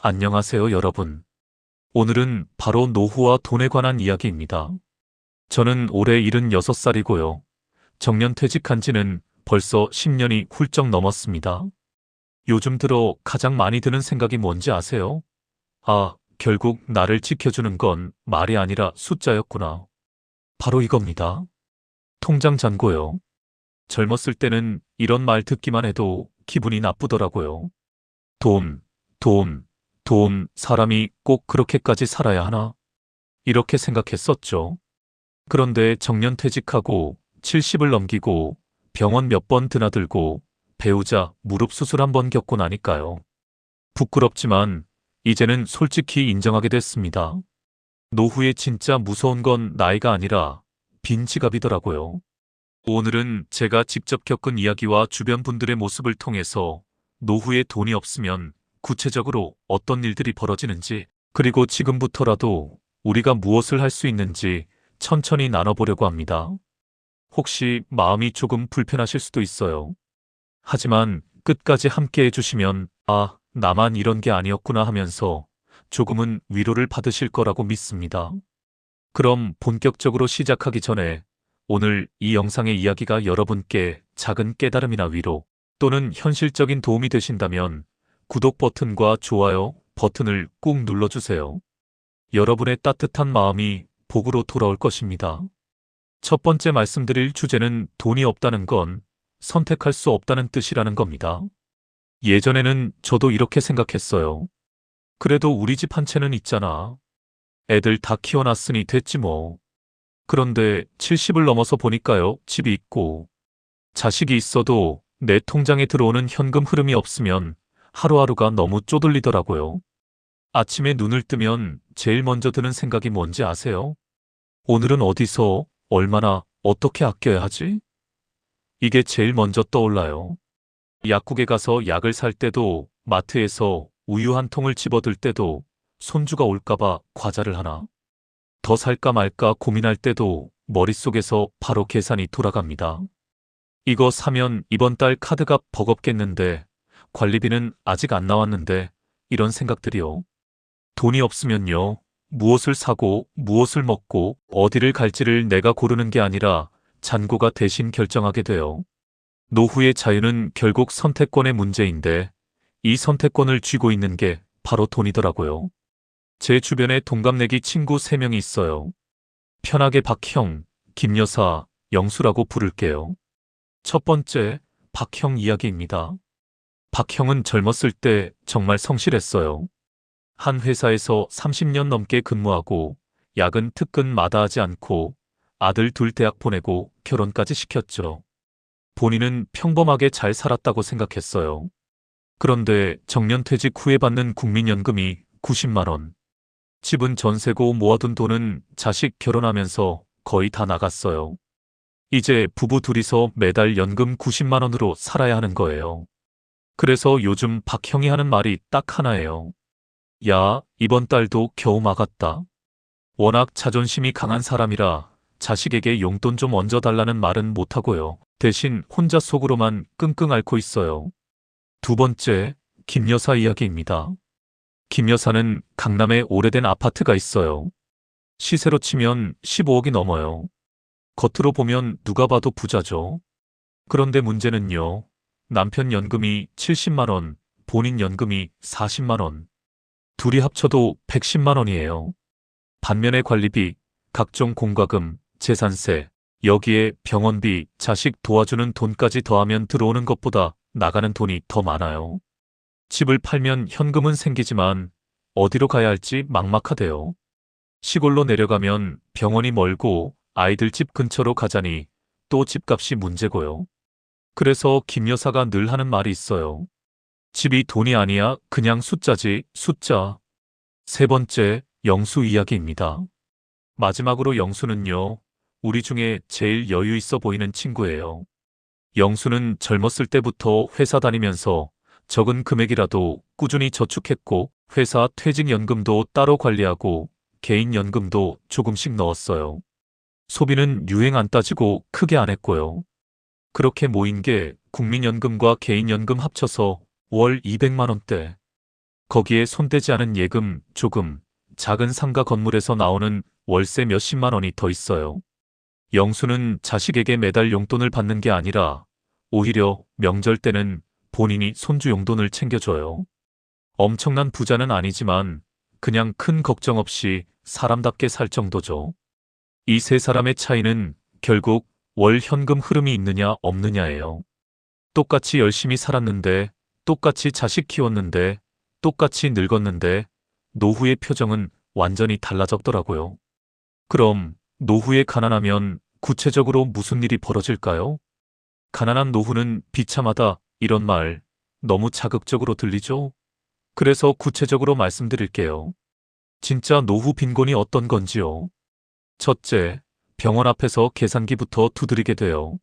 안녕하세요, 여러분. 오늘은 바로 노후와 돈에 관한 이야기입니다. 저는 올해 76살이고요. 정년퇴직한 지는 벌써 10년이 훌쩍 넘었습니다. 요즘 들어 가장 많이 드는 생각이 뭔지 아세요? 아, 결국 나를 지켜주는 건 말이 아니라 숫자였구나. 바로 이겁니다. 통장 잔고요. 젊었을 때는 이런 말 듣기만 해도 기분이 나쁘더라고요. 돈, 돈, 돈, 사람이 꼭 그렇게까지 살아야 하나? 이렇게 생각했었죠. 그런데 정년퇴직하고 70을 넘기고 병원 몇 번 드나들고 배우자 무릎 수술 한 번 겪고 나니까요. 부끄럽지만 이제는 솔직히 인정하게 됐습니다. 노후에 진짜 무서운 건 나이가 아니라 빈 지갑이더라고요. 오늘은 제가 직접 겪은 이야기와 주변 분들의 모습을 통해서 노후에 돈이 없으면 구체적으로 어떤 일들이 벌어지는지, 그리고 지금부터라도 우리가 무엇을 할 수 있는지 천천히 나눠보려고 합니다. 혹시 마음이 조금 불편하실 수도 있어요. 하지만 끝까지 함께 해주시면 아, 나만 이런 게 아니었구나 하면서 조금은 위로를 받으실 거라고 믿습니다. 그럼 본격적으로 시작하기 전에 오늘 이 영상의 이야기가 여러분께 작은 깨달음이나 위로 또는 현실적인 도움이 되신다면 구독 버튼과 좋아요 버튼을 꾹 눌러주세요. 여러분의 따뜻한 마음이 복으로 돌아올 것입니다. 첫 번째 말씀드릴 주제는 돈이 없다는 건 선택할 수 없다는 뜻이라는 겁니다. 예전에는 저도 이렇게 생각했어요. 그래도 우리 집 한 채는 있잖아. 애들 다 키워놨으니 됐지 뭐. 그런데 70을 넘어서 보니까요, 집이 있고 자식이 있어도 내 통장에 들어오는 현금 흐름이 없으면 하루하루가 너무 쪼들리더라고요. 아침에 눈을 뜨면 제일 먼저 드는 생각이 뭔지 아세요? 오늘은 어디서, 얼마나, 어떻게 아껴야 하지? 이게 제일 먼저 떠올라요. 약국에 가서 약을 살 때도, 마트에서 우유 한 통을 집어들 때도, 손주가 올까봐 과자를 하나 더 살까 말까 고민할 때도 머릿속에서 바로 계산이 돌아갑니다. 이거 사면 이번 달 카드값 버겁겠는데, 관리비는 아직 안 나왔는데, 이런 생각들이요. 돈이 없으면요, 무엇을 사고 무엇을 먹고 어디를 갈지를 내가 고르는 게 아니라 잔고가 대신 결정하게 돼요. 노후의 자유는 결국 선택권의 문제인데 이 선택권을 쥐고 있는 게 바로 돈이더라고요. 제 주변에 동갑내기 친구 3명이 있어요. 편하게 박형, 김여사, 영수라고 부를게요. 첫 번째, 박형 이야기입니다. 박형은 젊었을 때 정말 성실했어요. 한 회사에서 30년 넘게 근무하고 야근 특근 마다하지 않고 아들 둘 대학 보내고 결혼까지 시켰죠. 본인은 평범하게 잘 살았다고 생각했어요. 그런데 정년퇴직 후에 받는 국민연금이 90만 원. 집은 전세고 모아둔 돈은 자식 결혼하면서 거의 다 나갔어요. 이제 부부 둘이서 매달 연금 90만 원으로 살아야 하는 거예요. 그래서 요즘 박형이 하는 말이 딱 하나예요. 야, 이번 달도 겨우 막았다. 워낙 자존심이 강한 사람이라 자식에게 용돈 좀 얹어달라는 말은 못하고요. 대신 혼자 속으로만 끙끙 앓고 있어요. 두 번째, 김여사 이야기입니다. 김여사는 강남에 오래된 아파트가 있어요. 시세로 치면 15억이 넘어요. 겉으로 보면 누가 봐도 부자죠. 그런데 문제는요. 남편 연금이 70만 원, 본인 연금이 40만 원. 둘이 합쳐도 110만 원이에요. 반면에 관리비, 각종 공과금, 재산세, 여기에 병원비, 자식 도와주는 돈까지 더하면 들어오는 것보다 나가는 돈이 더 많아요. 집을 팔면 현금은 생기지만 어디로 가야 할지 막막하대요. 시골로 내려가면 병원이 멀고 아이들 집 근처로 가자니 또 집값이 문제고요. 그래서 김 여사가 늘 하는 말이 있어요. 집이 돈이 아니야, 그냥 숫자지, 숫자. 세 번째, 영수 이야기입니다. 마지막으로 영수는요, 우리 중에 제일 여유 있어 보이는 친구예요. 영수는 젊었을 때부터 회사 다니면서 적은 금액이라도 꾸준히 저축했고 회사 퇴직연금도 따로 관리하고 개인연금도 조금씩 넣었어요. 소비는 유행 안 따지고 크게 안 했고요. 그렇게 모인 게 국민연금과 개인연금 합쳐서 월 200만 원대. 거기에 손대지 않은 예금, 조금, 작은 상가 건물에서 나오는 월세 몇십만 원이 더 있어요. 영수는 자식에게 매달 용돈을 받는 게 아니라 오히려 명절 때는 본인이 손주 용돈을 챙겨줘요. 엄청난 부자는 아니지만 그냥 큰 걱정 없이 사람답게 살 정도죠. 이 세 사람의 차이는 결국 월 현금 흐름이 있느냐 없느냐예요. 똑같이 열심히 살았는데, 똑같이 자식 키웠는데, 똑같이 늙었는데 노후의 표정은 완전히 달라졌더라고요. 그럼 노후에 가난하면 구체적으로 무슨 일이 벌어질까요? 가난한 노후는 비참하다, 이런 말 너무 자극적으로 들리죠? 그래서 구체적으로 말씀드릴게요. 진짜 노후 빈곤이 어떤 건지요. 첫째, 병원 앞에서 계산기부터 두드리게 돼요.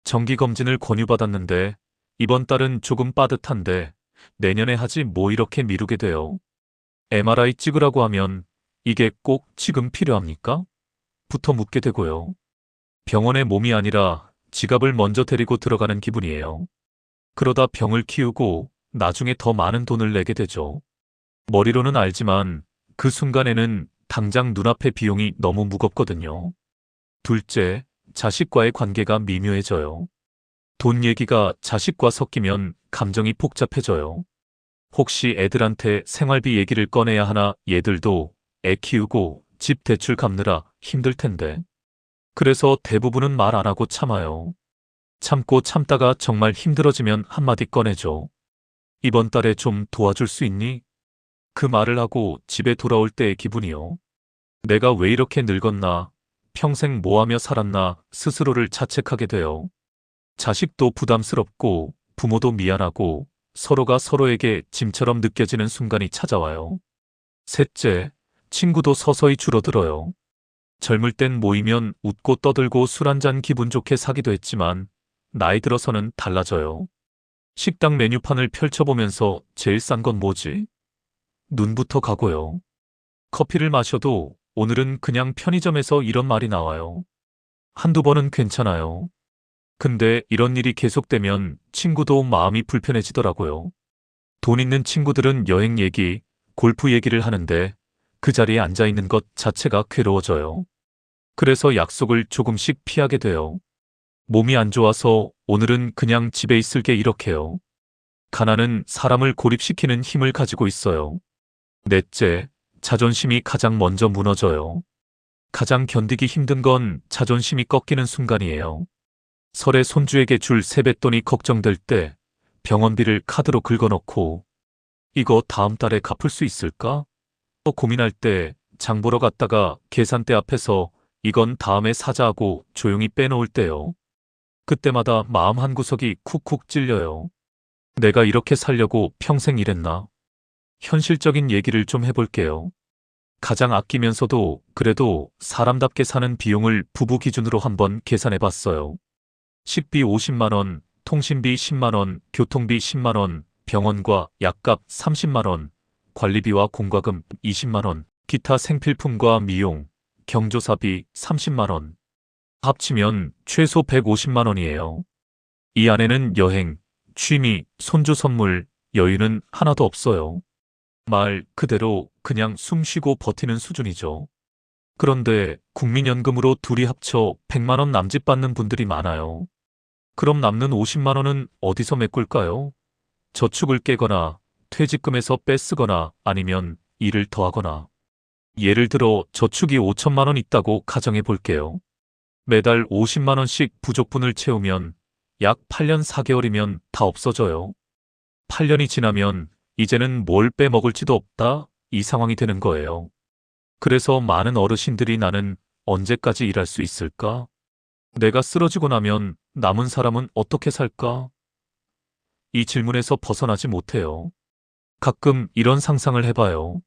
정기검진을 권유받았는데 이번 달은 조금 빠듯한데 내년에 하지 뭐 이렇게 미루게 돼요. MRI 찍으라고 하면 이게 꼭 지금 필요합니까? 부터 묻게 되고요. 병원의 몸이 아니라 지갑을 먼저 데리고 들어가는 기분이에요. 그러다 병을 키우고 나중에 더 많은 돈을 내게 되죠. 머리로는 알지만 그 순간에는 당장 눈앞의 비용이 너무 무겁거든요. 둘째, 자식과의 관계가 미묘해져요. 돈 얘기가 자식과 섞이면 감정이 복잡해져요. 혹시 애들한테 생활비 얘기를 꺼내야 하나, 얘들도 애 키우고 집 대출 갚느라 힘들 텐데. 그래서 대부분은 말 안 하고 참아요. 참고 참다가 정말 힘들어지면 한마디 꺼내죠. 이번 달에 좀 도와줄 수 있니? 그 말을 하고 집에 돌아올 때의 기분이요. 내가 왜 이렇게 늙었나, 평생 뭐하며 살았나 스스로를 자책하게 돼요. 자식도 부담스럽고 부모도 미안하고 서로가 서로에게 짐처럼 느껴지는 순간이 찾아와요. 셋째, 친구도 서서히 줄어들어요. 젊을 땐 모이면 웃고 떠들고 술 한잔 기분 좋게 사기도 했지만 나이 들어서는 달라져요. 식당 메뉴판을 펼쳐보면서 제일 싼 건 뭐지? 눈부터 가고요. 커피를 마셔도 오늘은 그냥 편의점에서 이런 말이 나와요. 한두 번은 괜찮아요. 근데 이런 일이 계속되면 친구도 마음이 불편해지더라고요. 돈 있는 친구들은 여행 얘기, 골프 얘기를 하는데 그 자리에 앉아 있는 것 자체가 괴로워져요. 그래서 약속을 조금씩 피하게 돼요. 몸이 안 좋아서 오늘은 그냥 집에 있을게, 이렇게요. 가난은 사람을 고립시키는 힘을 가지고 있어요. 넷째, 자존심이 가장 먼저 무너져요. 가장 견디기 힘든 건 자존심이 꺾이는 순간이에요. 설에 손주에게 줄 세뱃돈이 걱정될 때 병원비를 카드로 긁어넣고 이거 다음 달에 갚을 수 있을까? 고민할 때 장 보러 갔다가 계산대 앞에서 이건 다음에 사자 하고 조용히 빼놓을 때요. 그때마다 마음 한구석이 쿡쿡 찔려요. 내가 이렇게 살려고 평생 일했나? 현실적인 얘기를 좀 해볼게요. 가장 아끼면서도 그래도 사람답게 사는 비용을 부부 기준으로 한번 계산해봤어요. 식비 50만 원, 통신비 10만 원, 교통비 10만 원, 병원과 약값 30만 원, 관리비와 공과금 20만 원, 기타 생필품과 미용, 경조사비 30만 원. 합치면 최소 150만 원이에요. 이 안에는 여행, 취미, 손주 선물, 여유는 하나도 없어요. 말 그대로 그냥 숨 쉬고 버티는 수준이죠. 그런데 국민연금으로 둘이 합쳐 100만 원 남짓 받는 분들이 많아요. 그럼 남는 50만 원은 어디서 메꿀까요? 저축을 깨거나 퇴직금에서 빼쓰거나 아니면 일을 더 하거나. 예를 들어 저축이 5천만 원 있다고 가정해 볼게요. 매달 50만 원씩 부족분을 채우면 약 8년 4개월이면 다 없어져요. 8년이 지나면 이제는 뭘 빼먹을지도 없다, 이 상황이 되는 거예요. 그래서 많은 어르신들이 나는 언제까지 일할 수 있을까? 내가 쓰러지고 나면 남은 사람은 어떻게 살까? 이 질문에서 벗어나지 못해요. 가끔 이런 상상을 해봐요.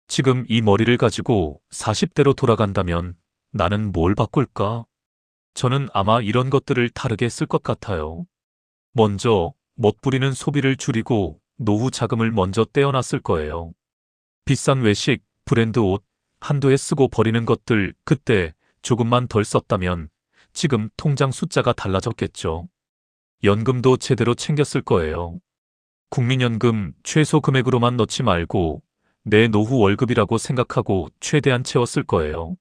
지금 이 머리를 가지고 40대로 돌아간다면 나는 뭘 바꿀까? 저는 아마 이런 것들을 다르게 쓸 것 같아요. 먼저 멋부리는 소비를 줄이고 노후 자금을 먼저 떼어놨을 거예요. 비싼 외식, 브랜드 옷, 한두 해 쓰고 버리는 것들 그때 조금만 덜 썼다면 지금 통장 숫자가 달라졌겠죠. 연금도 제대로 챙겼을 거예요. 국민연금 최소 금액으로만 넣지 말고 내 노후 월급이라고 생각하고 최대한 채웠을 거예요.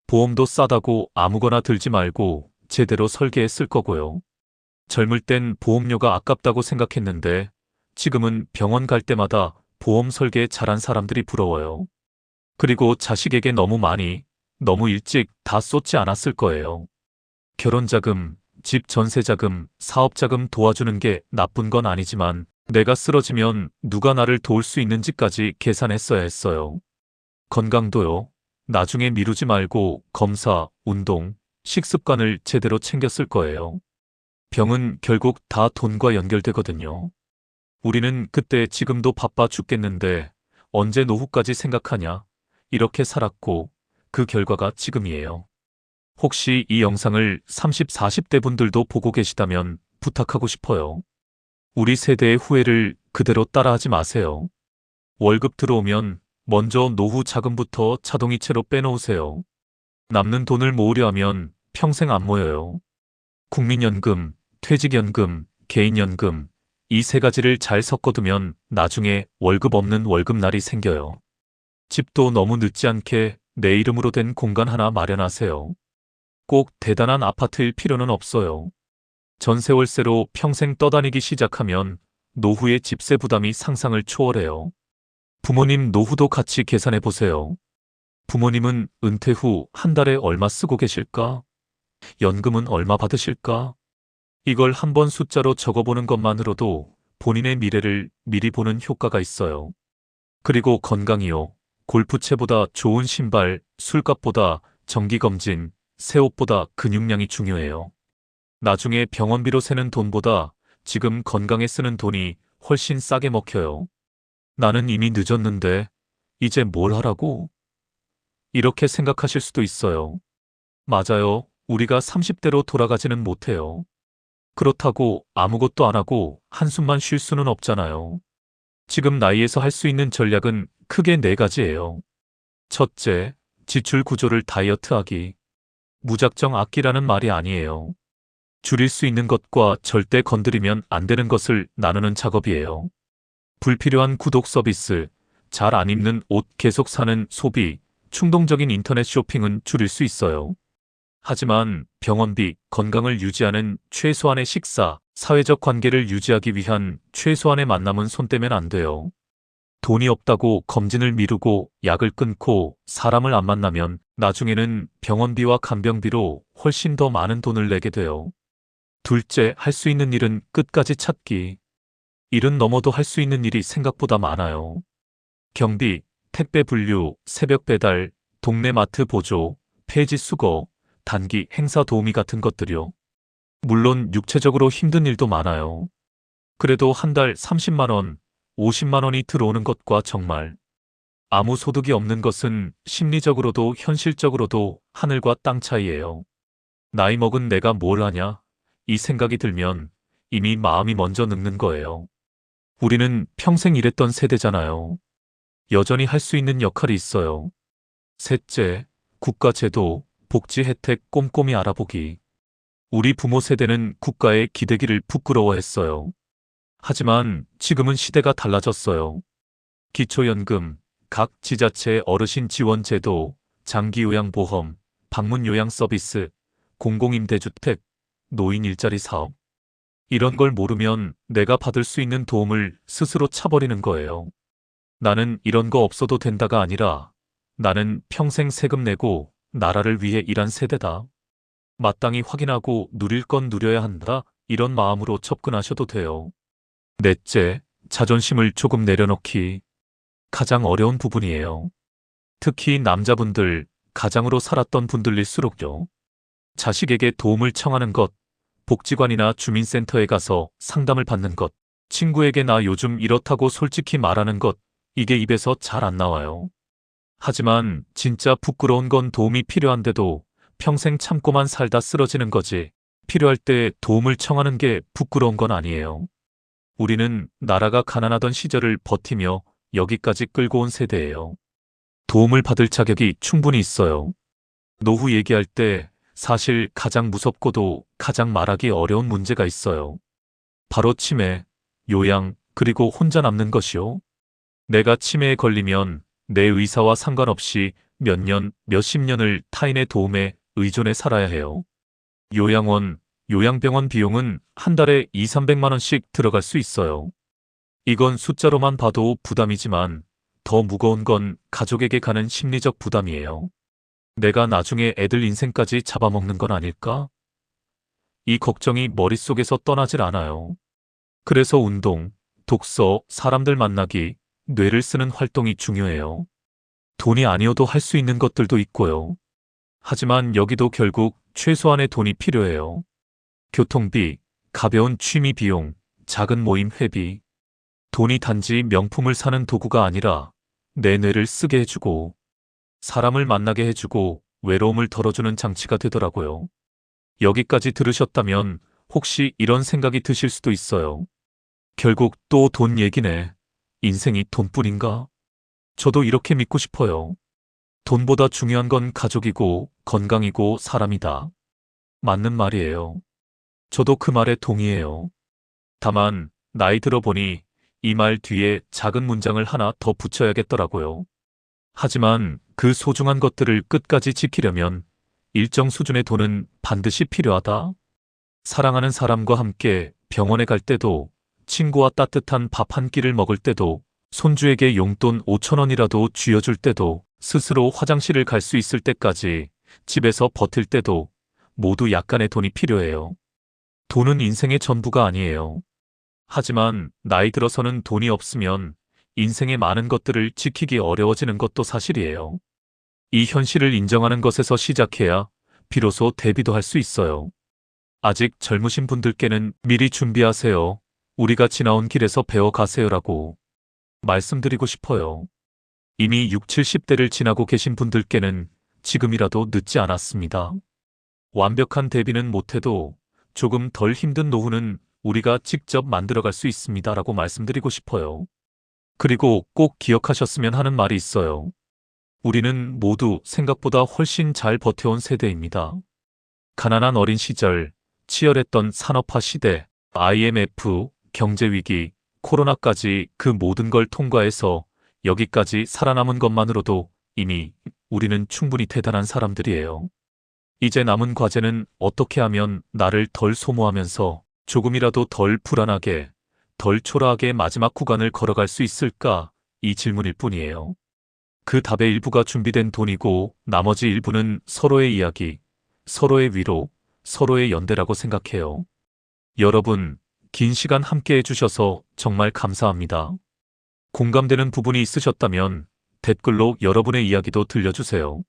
보험도 싸다고 아무거나 들지 말고 제대로 설계했을 거고요. 젊을 땐 보험료가 아깝다고 생각했는데 지금은 병원 갈 때마다 보험 설계 잘한 사람들이 부러워요. 그리고 자식에게 너무 많이, 너무 일찍 다 쏟지 않았을 거예요. 결혼자금, 집 전세자금, 사업자금 도와주는 게 나쁜 건 아니지만 내가 쓰러지면 누가 나를 도울 수 있는지까지 계산했어야 했어요. 건강도요. 나중에 미루지 말고 검사, 운동, 식습관을 제대로 챙겼을 거예요. 병은 결국 다 돈과 연결되거든요. 우리는 그때 지금도 바빠 죽겠는데 언제 노후까지 생각하냐? 이렇게 살았고 그 결과가 지금이에요. 혹시 이 영상을 30, 40대 분들도 보고 계시다면 부탁하고 싶어요. 우리 세대의 후회를 그대로 따라하지 마세요. 월급 들어오면 먼저 노후 자금부터 자동이체로 빼놓으세요. 남는 돈을 모으려 하면 평생 안 모여요. 국민연금, 퇴직연금, 개인연금 이 세 가지를 잘 섞어두면 나중에 월급 없는 월급날이 생겨요. 집도 너무 늦지 않게 내 이름으로 된 공간 하나 마련하세요. 꼭 대단한 아파트일 필요는 없어요. 전세월세로 평생 떠다니기 시작하면 노후의 집세 부담이 상상을 초월해요. 부모님 노후도 같이 계산해 보세요. 부모님은 은퇴 후 한 달에 얼마 쓰고 계실까? 연금은 얼마 받으실까? 이걸 한번 숫자로 적어보는 것만으로도 본인의 미래를 미리 보는 효과가 있어요. 그리고 건강이요. 골프채보다 좋은 신발, 술값보다 정기검진, 새 옷보다 근육량이 중요해요. 나중에 병원비로 새는 돈보다 지금 건강에 쓰는 돈이 훨씬 싸게 먹혀요. 나는 이미 늦었는데 이제 뭘 하라고? 이렇게 생각하실 수도 있어요. 맞아요. 우리가 30대로 돌아가지는 못해요. 그렇다고 아무것도 안 하고 한숨만 쉴 수는 없잖아요. 지금 나이에서 할 수 있는 전략은 크게 네 가지예요. 첫째, 지출 구조를 다이어트하기. 무작정 아끼라는 말이 아니에요. 줄일 수 있는 것과 절대 건드리면 안 되는 것을 나누는 작업이에요. 불필요한 구독 서비스, 잘 안 입는 옷 계속 사는 소비, 충동적인 인터넷 쇼핑은 줄일 수 있어요. 하지만 병원비, 건강을 유지하는 최소한의 식사, 사회적 관계를 유지하기 위한 최소한의 만남은 손 떼면 안 돼요. 돈이 없다고 검진을 미루고 약을 끊고 사람을 안 만나면 나중에는 병원비와 간병비로 훨씬 더 많은 돈을 내게 돼요. 둘째, 할 수 있는 일은 끝까지 찾기. 일은 넘어도 할 수 있는 일이 생각보다 많아요. 경비, 택배 분류, 새벽 배달, 동네 마트 보조, 폐지 수거, 단기 행사 도우미 같은 것들이요. 물론 육체적으로 힘든 일도 많아요. 그래도 한 달 30만 원, 50만 원이 들어오는 것과 정말 아무 소득이 없는 것은 심리적으로도 현실적으로도 하늘과 땅 차이예요. 나이 먹은 내가 뭘 하냐? 이 생각이 들면 이미 마음이 먼저 늙는 거예요. 우리는 평생 일했던 세대잖아요. 여전히 할 수 있는 역할이 있어요. 셋째, 국가 제도, 복지 혜택 꼼꼼히 알아보기. 우리 부모 세대는 국가의 기대기를 부끄러워했어요. 하지만 지금은 시대가 달라졌어요. 기초연금, 각 지자체 어르신 지원 제도, 장기요양보험, 방문요양 서비스, 공공임대주택, 노인 일자리 사업. 이런 걸 모르면 내가 받을 수 있는 도움을 스스로 차버리는 거예요. 나는 이런 거 없어도 된다가 아니라 나는 평생 세금 내고 나라를 위해 일한 세대다. 마땅히 확인하고 누릴 건 누려야 한다. 이런 마음으로 접근하셔도 돼요. 넷째, 자존심을 조금 내려놓기. 가장 어려운 부분이에요. 특히 남자분들, 가장으로 살았던 분들일수록요. 자식에게 도움을 청하는 것, 복지관이나 주민센터에 가서 상담을 받는 것, 친구에게 나 요즘 이렇다고 솔직히 말하는 것, 이게 입에서 잘 안 나와요. 하지만 진짜 부끄러운 건 도움이 필요한데도 평생 참고만 살다 쓰러지는 거지. 필요할 때 도움을 청하는 게 부끄러운 건 아니에요. 우리는 나라가 가난하던 시절을 버티며 여기까지 끌고 온 세대예요. 도움을 받을 자격이 충분히 있어요. 노후 얘기할 때 사실 가장 무섭고도 가장 말하기 어려운 문제가 있어요. 바로 치매, 요양, 그리고 혼자 남는 것이요. 내가 치매에 걸리면 내 의사와 상관없이 몇 년, 몇십 년을 타인의 도움에 의존해 살아야 해요. 요양원, 요양병원 비용은 한 달에 2, 300만 원씩 들어갈 수 있어요. 이건 숫자로만 봐도 부담이지만 더 무거운 건 가족에게 가는 심리적 부담이에요. 내가 나중에 애들 인생까지 잡아먹는 건 아닐까? 이 걱정이 머릿속에서 떠나질 않아요. 그래서 운동, 독서, 사람들 만나기, 뇌를 쓰는 활동이 중요해요. 돈이 아니어도 할 수 있는 것들도 있고요. 하지만 여기도 결국 최소한의 돈이 필요해요. 교통비, 가벼운 취미 비용, 작은 모임 회비. 돈이 단지 명품을 사는 도구가 아니라 내 뇌를 쓰게 해주고 사람을 만나게 해주고 외로움을 덜어주는 장치가 되더라고요. 여기까지 들으셨다면 혹시 이런 생각이 드실 수도 있어요. 결국 또 돈 얘기네. 인생이 돈뿐인가? 저도 이렇게 믿고 싶어요. 돈보다 중요한 건 가족이고 건강이고 사람이다. 맞는 말이에요. 저도 그 말에 동의해요. 다만 나이 들어보니 이 말 뒤에 작은 문장을 하나 더 붙여야겠더라고요. 하지만 그 소중한 것들을 끝까지 지키려면 일정 수준의 돈은 반드시 필요하다. 사랑하는 사람과 함께 병원에 갈 때도, 친구와 따뜻한 밥 한 끼를 먹을 때도, 손주에게 용돈 5천 원이라도 쥐어줄 때도, 스스로 화장실을 갈 수 있을 때까지, 집에서 버틸 때도 모두 약간의 돈이 필요해요. 돈은 인생의 전부가 아니에요. 하지만 나이 들어서는 돈이 없으면 인생의 많은 것들을 지키기 어려워지는 것도 사실이에요. 이 현실을 인정하는 것에서 시작해야 비로소 대비도 할 수 있어요. 아직 젊으신 분들께는 미리 준비하세요. 우리가 지나온 길에서 배워가세요라고 말씀드리고 싶어요. 이미 6, 70대를 지나고 계신 분들께는 지금이라도 늦지 않았습니다. 완벽한 대비는 못해도 조금 덜 힘든 노후는 우리가 직접 만들어갈 수 있습니다라고 말씀드리고 싶어요. 그리고 꼭 기억하셨으면 하는 말이 있어요. 우리는 모두 생각보다 훨씬 잘 버텨온 세대입니다. 가난한 어린 시절, 치열했던 산업화 시대, IMF, 경제위기, 코로나까지 그 모든 걸 통과해서 여기까지 살아남은 것만으로도 이미 우리는 충분히 대단한 사람들이에요. 이제 남은 과제는 어떻게 하면 나를 덜 소모하면서 조금이라도 덜 불안하게, 덜 초라하게 마지막 구간을 걸어갈 수 있을까? 이 질문일 뿐이에요. 그 답의 일부가 준비된 돈이고 나머지 일부는 서로의 이야기, 서로의 위로, 서로의 연대라고 생각해요. 여러분, 긴 시간 함께 해주셔서 정말 감사합니다. 공감되는 부분이 있으셨다면 댓글로 여러분의 이야기도 들려주세요.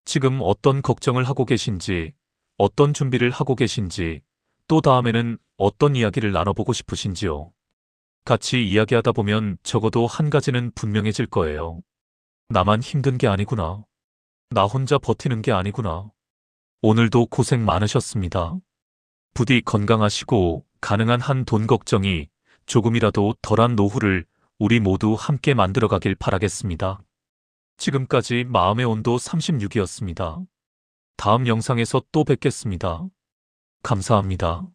지금 어떤 걱정을 하고 계신지, 어떤 준비를 하고 계신지, 또 다음에는 어떤 이야기를 나눠보고 싶으신지요. 같이 이야기하다 보면 적어도 한 가지는 분명해질 거예요. 나만 힘든 게 아니구나. 나 혼자 버티는 게 아니구나. 오늘도 고생 많으셨습니다. 부디 건강하시고 가능한 한 돈 걱정이 조금이라도 덜한 노후를 우리 모두 함께 만들어가길 바라겠습니다. 지금까지 마음의 온도 36이었습니다. 다음 영상에서 또 뵙겠습니다. 감사합니다.